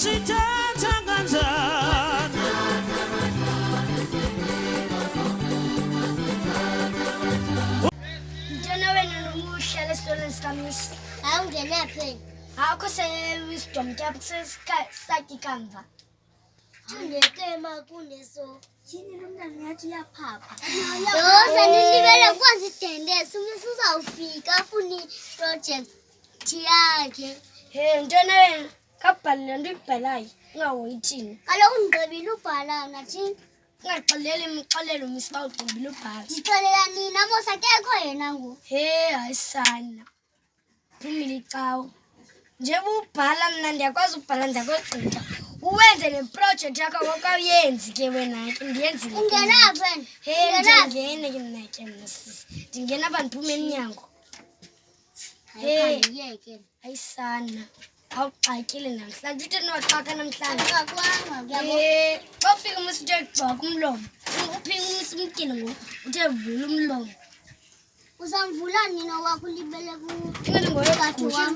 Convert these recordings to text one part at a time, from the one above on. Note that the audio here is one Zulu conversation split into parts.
Usithatha kanjani Ntwana wena nomuhle lesitolo sikamisi. Awungena phela. Akho wisdom cap sesaki kamva. Unekema kuneso. Yini lo mntana ngiyathi uyaphapha. Yoza nisibele kwanza idendese uzawufika afuni project yakhe. Ntwana wena kabhalile nto ibhalayo ungawoyithini. Kaloku ndigqibile ubhala nathi. Ungaxeleli imxelelo misi bawugqibile ubhala. Ndixelela nina mosa kekho yena ngoku. Hayisana. Phumile icawu. Njengoba ubhala mna ndiyakwazi ubhala ndiyakogqitha. Uwenze le project yakho ngokuyenzi ke wena ke ndiyenzile. Ungena phela. Ndingene ke mna ke msisi. Ndingena apha ndiphume emnyango. Ayikayiyeke. Hayisana. Awuxakile namhlanje uthi noxaka namhlanje. Akakwanga kuyabo. Xa ufika umsi uthe gxoka umlomo. Uphinga umsi umkile ngoku uthe vula umlomo. Uzamvula nina wakho libele ku. Ingene ngoyokade wam.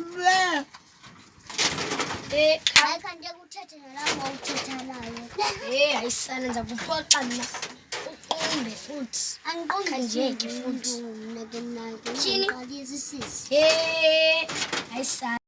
Hayi kanti ukuthethe nalapho uthetha nayo. Hayisana ndiza kuphoxa mna. Uqumbe futhi. Angiqondi Kanjeke futhi. mna ke mna. Tyhini? Qalisa isisi. Hayisana.